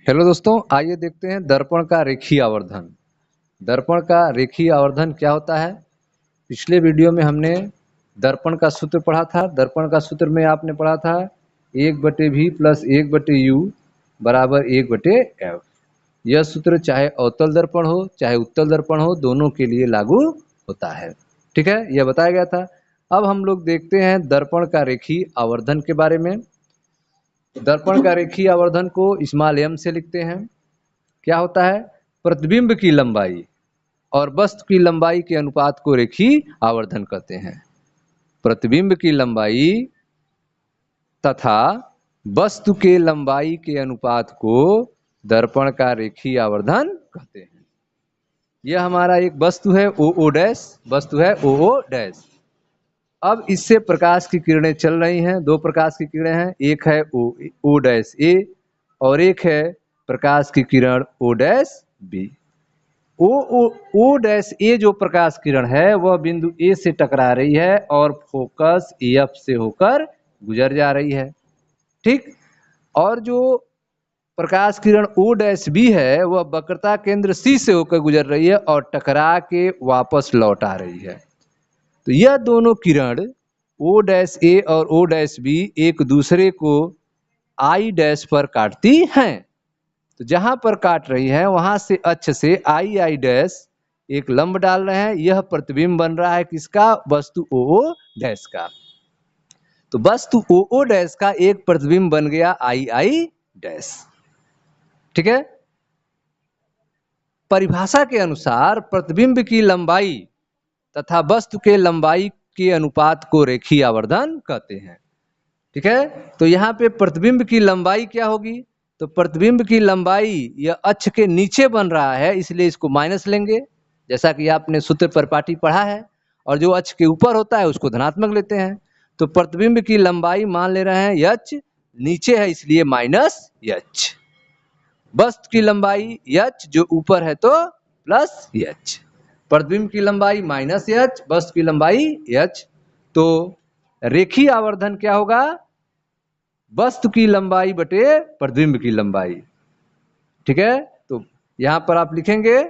Hello दोस्तों, आइए देखते हैं दर्पण का रेखीय आवर्धन। दर्पण का रेखीय आवर्धन क्या होता है? पिछले वीडियो में हमने दर्पण का सूत्र पढ़ा था। दर्पण का सूत्र में आपने पढ़ा था 1/v प्लस 1/u बराबर 1/f। यह सूत्र चाहे अवतल दर्पण हो चाहे उत्तल दर्पण हो, दोनों के लिए लागू होता है। ठीक है, यह बताया गया था। अब हम लोग देखते हैं दर्पण का रेखीय आवर्धन के बारे में। दर्पण का रेखीय आवर्धन को स्मॉल m से लिखते हैं। क्या होता है? प्रतिबिंब की लंबाई और वस्तु की लंबाई के अनुपात को रेखीय आवर्धन कहते हैं। प्रतिबिंब की लंबाई तथा वस्तु के लंबाई के अनुपात को दर्पण का रेखीय आवर्धन कहते हैं। यह हमारा एक वस्तु है ओ डैश, वस्तु है ओ डैश। अब इससे प्रकाश की किरणें चल रही हैं। दो प्रकाश की किरणें हैं, एक है ओ डैश ए और एक है प्रकाश की किरण O dash B. O dash A जो प्रकाश किरण है वह बिंदु ए से टकरा रही है और फोकस एफ से होकर गुजर जा रही है। ठीक। और जो प्रकाश किरण ओ डैश बी है वह वक्रता केंद्र सी से होकर गुजर रही है और टकरा के वापस लौट आ रही है। तो यह दोनों किरण ओ डैश ए और ओ डैश बी एक दूसरे को आई डैश पर काटती हैं। तो जहां पर काट रही है वहां से अक्ष से आई डैश एक लंब डाल रहे हैं। यह प्रतिबिंब बन रहा है किसका? वस्तु ओ डैश का। तो वस्तु ओ डैश का एक प्रतिबिंब बन गया आई डैश। ठीक है। परिभाषा के अनुसार प्रतिबिंब की लंबाई तथा वस्तु के लंबाई के अनुपात को रेखीय आवर्धन कहते हैं। ठीक है। तो यहाँ पे प्रतिबिंब की लंबाई क्या होगी? तो प्रतिबिंब की लंबाई यह अक्ष के नीचे बन रहा है इसलिए इसको माइनस लेंगे, जैसा कि आपने सूत्र परिपाटी पढ़ा है। और जो अक्ष के ऊपर होता है उसको धनात्मक लेते हैं। तो प्रतिबिंब की लंबाई मान ले रहे हैं एच, नीचे है इसलिए माइनस एच। वस्तु की लंबाई एच जो ऊपर है तो प्लस एच। प्रतिबिंब की लंबाई माइनस एच, वस्तु की लंबाई एच। तो रेखीय आवर्धन क्या होगा? वस्तु की लंबाई बटे प्रतिबिंब की लंबाई। ठीक है। तो यहां पर आप लिखेंगे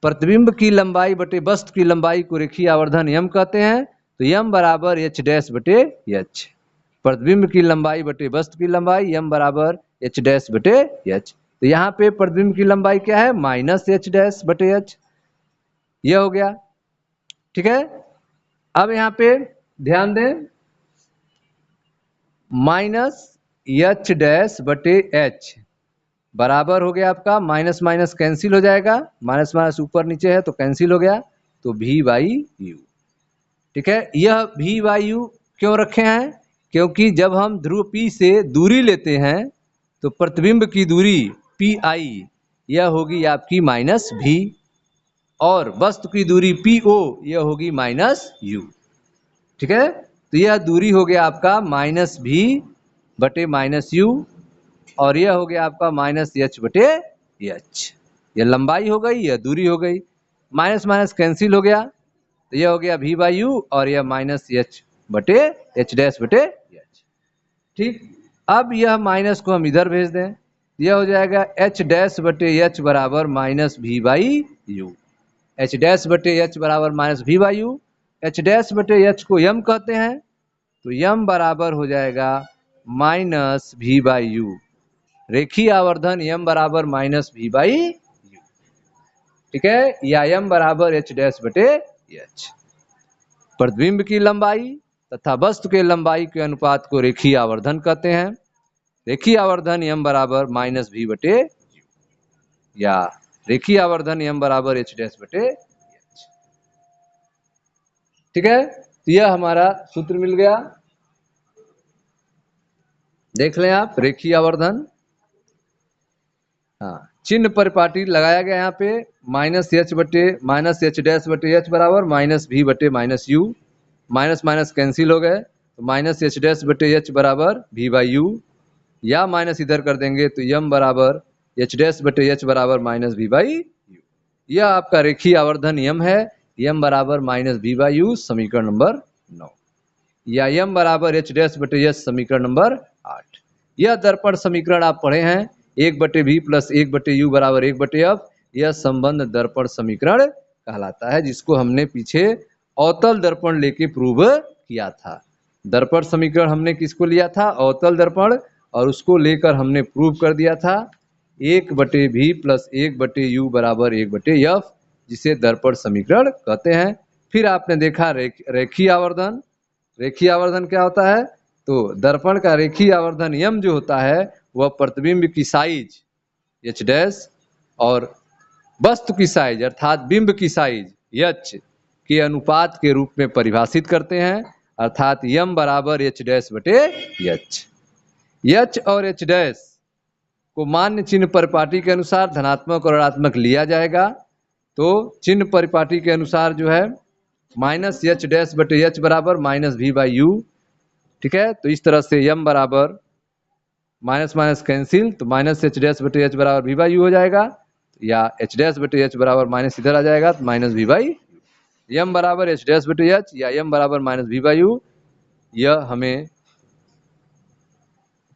प्रतिबिंब की लंबाई बटे वस्तु की लंबाई को रेखीय आवर्धन यम कहते हैं। तो यम बराबर एच डैश बटे एच। प्रतिबिंब की लंबाई बटे वस्तु की लंबाई यम बराबर एच डैश बटे एच। तो यहाँ पे प्रतिबिंब की लंबाई क्या है? माइनस एच डैश बटे एच। यह हो गया। ठीक है। अब यहाँ पे ध्यान दें, माइनस एच डैश बटे एच बराबर हो गया आपका, माइनस माइनस कैंसिल हो जाएगा, माइनस माइनस ऊपर नीचे है तो कैंसिल हो गया, तो v बाई यू। ठीक है। यह v बाई यू क्यों रखे हैं? क्योंकि जब हम ध्रुव P से दूरी लेते हैं तो प्रतिबिंब की दूरी पी आई यह होगी आपकी माइनस v और वस्तु की दूरी पी ओ यह होगी माइनस यू। ठीक है। तो यह दूरी हो गया आपका माइनस v बटे माइनस यू और यह हो गया आपका माइनस एच बटे एच। यह लंबाई हो गई, यह दूरी हो गई, माइनस माइनस कैंसिल हो गया, तो यह हो गया v बाई यू और यह माइनस एच बटे एच डैश बटे एच। ठीक। अब यह माइनस को हम इधर भेज दें, यह हो जाएगा एच डैश बटे एच बराबर minus v by you. H dash बटे एच बराबर minus v by you. H dash बटे एच को यम कहते हैं, तो यम बराबर हो जाएगा माइनस v बाई यू। रेखीय आवर्धन यम बराबर माइनस v बाई यू। ठीक है। या यम बराबर एच डैश बटे एच। प्रतिबिंब की लंबाई तथा वस्तु के लंबाई के अनुपात को रेखीय आवर्धन कहते हैं। रेखीय आवर्धन यम बराबर माइनस v बटे यू या रेखीय आवर्धन यम बराबर एच डैश बटे एच। ठीक है। तो यह हमारा सूत्र मिल गया। देख लें आप, रेखीय आवर्धन। हाँ, चिन्ह परिपाटी लगाया गया यहाँ पे, माइनस एच डैश बटे एच बराबर माइनस v बटे minus you. Minus minus cancel हो गए, तो माइनस एच डैश बटे एच बराबर v बाई यू, या माइनस इधर कर देंगे तो यम बराबर एच डैश बटे एच बराबर माइनस v बाई यू। यह आपका रेखीय आवर्धन यम है। यम बराबर माइनस v बाई यू समीकरण नंबर 9, या यम बराबर एच डैश बटे एच समीकरण नंबर 8। यह दर्पण समीकरण आप पढ़े हैं। 1/v प्लस 1/u बराबर 1/f, यह संबंध दर्पण समीकरण कहलाता है, जिसको हमने पीछे अवतल दर्पण लेके प्रूव किया था। दर्पण समीकरण हमने किसको लिया था? अवतल दर्पण, और उसको लेकर हमने प्रूव कर दिया था 1/v प्लस 1/u बराबर 1/f, जिसे दर्पण समीकरण कहते हैं। फिर आपने देखा रेखीय आवर्धन। रेखीय आवर्धन क्या होता है? तो दर्पण का रेखीय आवर्धन यम जो होता है वह प्रतिबिंब की साइज h डैश और वस्तु की साइज अर्थात बिंब की साइज h के अनुपात के रूप में परिभाषित करते हैं, अर्थात यम बराबर h डैश बटे h। h और h डैश को मान्य चिन्ह परिपाटी के अनुसार धनात्मक और ऋणात्मक लिया जाएगा। तो चिन्ह परिपाटी के अनुसार जो है माइनस h डैश बटे h बराबर माइनस v बाई यू। ठीक है, तो इस तरह से m बराबर माइनस माइनस कैंसिल, तो माइनस h डैश बटे h बराबर v बाई यू हो जाएगा, या h डैश बटे h बराबर माइनस इधर आ जाएगा तो minus v by you. m बराबर h डैश बटे h या m बराबर माइनस v बाई यू, यह हमें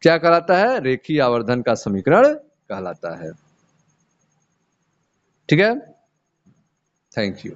क्या कहलाता है? रेखीय आवर्धन का समीकरण कहलाता है। ठीक है, थैंक यू।